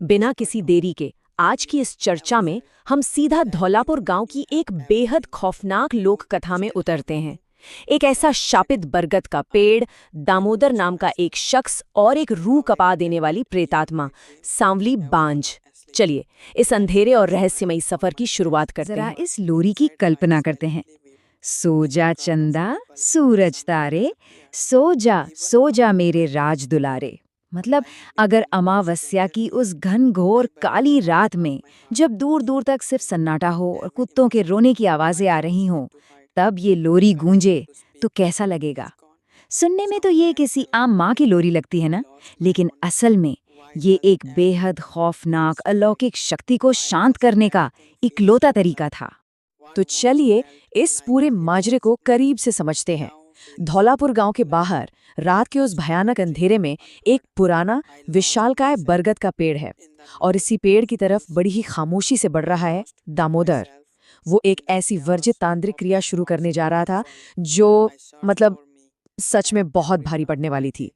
बिना किसी देरी के आज की इस चर्चा में हम सीधा धौलापुर गांव की एक बेहद खौफनाक लोक कथा में उतरते हैं। एक ऐसा शापित बरगद का पेड़, दामोदर नाम का एक शख्स और एक रूह कपा देने वाली प्रेतात्मा सांवली बांझ। चलिए इस अंधेरे और रहस्यमयी सफर की शुरुआत करते हैं। जरा इस लोरी की कल्पना करते हैं। सो जा चंदा सूरज तारे, सो जा मेरे राज दुलारे। मतलब अगर अमावस्या की उस घनघोर काली रात में जब दूर दूर तक सिर्फ सन्नाटा हो और कुत्तों के रोने की आवाजें आ रही हों, तब ये लोरी गूंजे तो कैसा लगेगा? सुनने में तो ये किसी आम माँ की लोरी लगती है ना, लेकिन असल में ये एक बेहद खौफनाक अलौकिक शक्ति को शांत करने का इकलौता तरीका था। तो चलिए इस पूरे माजरे को करीब से समझते हैं। धौलापुर गांव के बाहर रात के उस भयानक अंधेरे में एक पुराना विशालकाय बरगद का पेड़ है और इसी पेड़ की तरफ बड़ी ही खामोशी से बढ़ रहा है दामोदर। वो एक ऐसी वर्जित तांत्रिक क्रिया शुरू करने जा रहा था जो सच में बहुत भारी पड़ने वाली थी।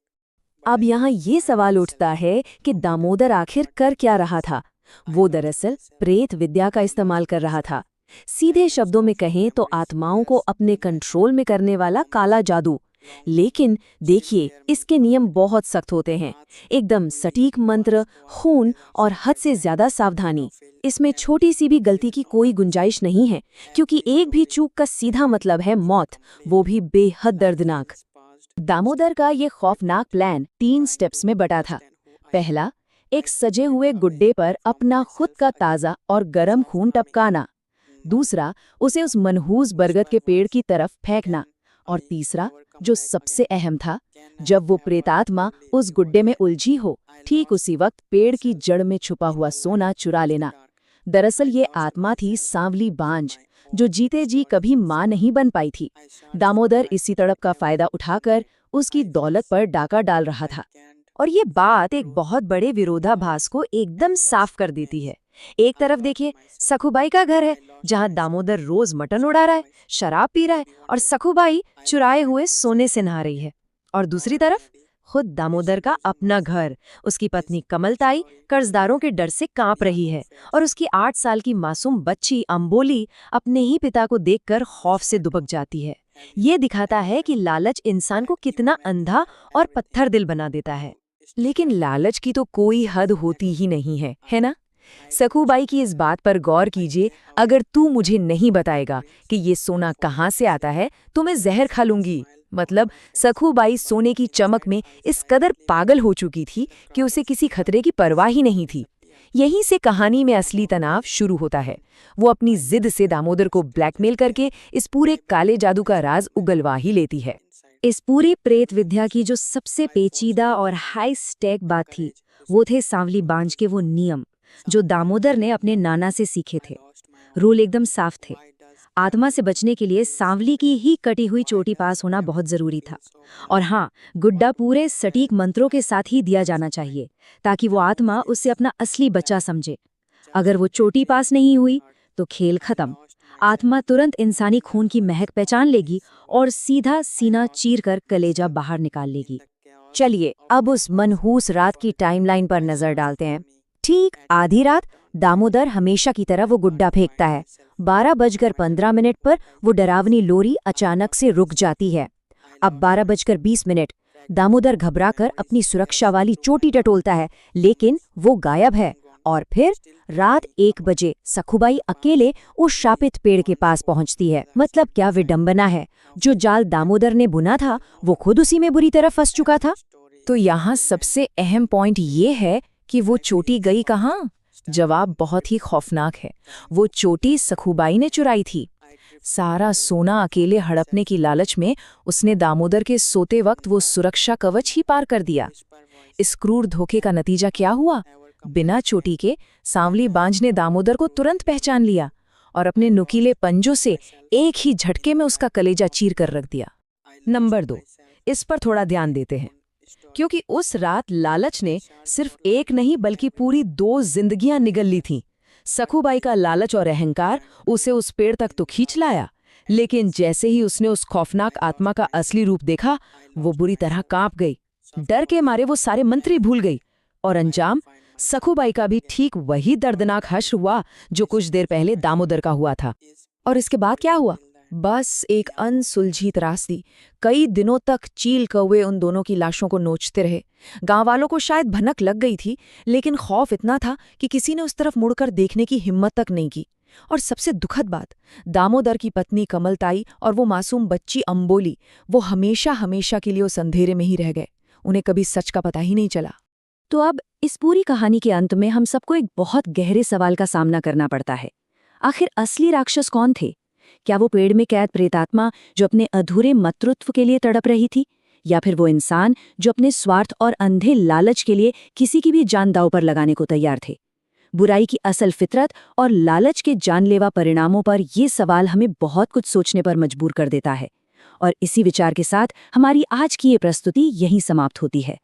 अब यहाँ ये सवाल उठता है कि दामोदर आखिर कर क्या रहा था। वो दरअसल प्रेत विद्या का इस्तेमाल कर रहा था। सीधे शब्दों में कहें तो आत्माओं को अपने कंट्रोल में करने वाला काला जादू। लेकिन देखिए इसके नियम बहुत सख्त होते हैं, एकदम सटीक मंत्र, खून और हद से ज्यादा सावधानी। इसमें छोटी सी भी गलती की कोई गुंजाइश नहीं है, क्योंकि एक भी चूक का सीधा मतलब है मौत, वो भी बेहद दर्दनाक। दामोदर का ये खौफनाक प्लान 3 स्टेप्स में बटा था। पहला, एक सजे हुए गुड्डे पर अपना खुद का ताज़ा और गर्म खून टपकाना। दूसरा, उसे उस मनहूस बरगद के पेड़ की तरफ फेंकना। और तीसरा, जो सबसे अहम था, जब वो प्रेतात्मा उस गुड्डे में उलझी हो, ठीक उसी वक्त पेड़ की जड़ में छुपा हुआ सोना चुरा लेना। दरअसल ये आत्मा थी सांवली बांझ, जो जीते जी कभी मां नहीं बन पाई थी। दामोदर इसी तड़प का फायदा उठाकर उसकी दौलत पर डाका डाल रहा था। और ये बात एक बहुत बड़े विरोधाभास को एकदम साफ कर देती है। एक तरफ देखिए सखुबाई का घर है, जहां दामोदर रोज मटन उड़ा रहा है, शराब पी रहा है और सखुबाई चुराए हुए सोने से नहा रही है। और दूसरी तरफ खुद दामोदर का अपना घर, उसकी पत्नी कमलताई कर्जदारों के डर से कांप रही है और उसकी 8 साल की मासूम बच्ची अंबोली अपने ही पिता को देखकर खौफ से दुबक जाती है। ये दिखाता है कि लालच इंसान को कितना अंधा और पत्थर दिल बना देता है। लेकिन लालच की तो कोई हद होती ही नहीं है, है ना? सखुबाई की इस बात पर गौर कीजिए। अगर तू मुझे नहीं बताएगा कि ये सोना कहाँ से आता है तो मैं जहर खा लूंगी। मतलब सखुबाई सोने की चमक में इस कदर पागल हो चुकी थी कि उसे किसी खतरे की परवाह ही नहीं थी। यहीं से कहानी में असली तनाव शुरू होता है। वो अपनी जिद से दामोदर को ब्लैकमेल करके इस पूरे काले जादू का राज उगलवा ही लेती है। इस पूरी प्रेत विद्या की जो सबसे पेचीदा और हाई स्टेक बात थी, वो थे सांवली बांझ के वो नियम जो दामोदर ने अपने नाना से सीखे थे। रूल एकदम साफ थे। आत्मा से बचने के लिए सांवली की ही कटी हुई चोटी पास होना बहुत जरूरी था। और हाँ, गुड्डा पूरे सटीक मंत्रों के साथ ही दिया जाना चाहिए, ताकि वो आत्मा उससे अपना असली बच्चा समझे। अगर वो चोटी पास नहीं हुई तो खेल खत्म। आत्मा तुरंत इंसानी खून की महक पहचान लेगी और सीधा सीना चीर कर कलेजा बाहर निकाल लेगी। चलिए अब उस मनहूस रात की टाइमलाइन पर नजर डालते हैं। ठीक आधी रात दामोदर हमेशा की तरह वो गुड्डा फेंकता है। 12:15 पर वो डरावनी लोरी अचानक से रुक जाती है। अब 12:20 दामोदर घबराकर अपनी सुरक्षा वाली चोटी टटोलता है, लेकिन वो गायब है। और फिर रात 1 बजे सखुबाई अकेले उस शापित पेड़ के पास पहुंचती है। मतलब क्या विडंबना है, जो जाल दामोदर ने बुना था वो खुद उसी में बुरी तरह फंस चुका था। तो यहाँ सबसे अहम पॉइंट ये है कि वो चोटी गई कहाँ? जवाब बहुत ही खौफनाक है। वो चोटी सखुबाई ने चुराई थी। सारा सोना अकेले हड़पने की लालच में उसने दामोदर के सोते वक्त वो सुरक्षा कवच ही पार कर दिया। इस क्रूर धोखे का नतीजा क्या हुआ? बिना चोटी के सांवली बांझ ने दामोदर को तुरंत पहचान लिया और अपने नुकीले पंजों से एक ही झटके में उसका कलेजा चीर कर रख दिया। नंबर 2, इस पर थोड़ा ध्यान देते हैं, क्योंकि उस रात लालच ने सिर्फ एक नहीं बल्कि पूरी 2 जिंदगियां निगल ली थीं। सखुबाई का लालच और अहंकार उसे उस पेड़ तक तो खींच लाया, लेकिन जैसे ही उसने उस खौफनाक आत्मा का असली रूप देखा, वो बुरी तरह कांप गई। डर के मारे वो सारे मंत्र ही भूल गई और अंजाम सखूबाई का भी ठीक वही दर्दनाक हश्र हुआ जो कुछ देर पहले दामोदर का हुआ था। और इसके बाद क्या हुआ? बस एक अनसुलझी त्रासदी। कई दिनों तक चील कौवे उन दोनों की लाशों को नोचते रहे। गांव वालों को शायद भनक लग गई थी, लेकिन खौफ इतना था कि किसी ने उस तरफ मुड़कर देखने की हिम्मत तक नहीं की। और सबसे दुखद बात, दामोदर की पत्नी कमलताई और वो मासूम बच्ची अंबोली, वो हमेशा हमेशा के लिए उस अंधेरे में ही रह गए। उन्हें कभी सच का पता ही नहीं चला। तो अब इस पूरी कहानी के अंत में हम सबको एक बहुत गहरे सवाल का सामना करना पड़ता है। आखिर असली राक्षस कौन थे? क्या वो पेड़ में कैद प्रेतात्मा जो अपने अधूरे मातृत्व के लिए तड़प रही थी, या फिर वो इंसान जो अपने स्वार्थ और अंधे लालच के लिए किसी की भी जान दांव पर लगाने को तैयार थे? बुराई की असल फितरत और लालच के जानलेवा परिणामों पर ये सवाल हमें बहुत कुछ सोचने पर मजबूर कर देता है। और इसी विचार के साथ हमारी आज की ये प्रस्तुति यहीं समाप्त होती है।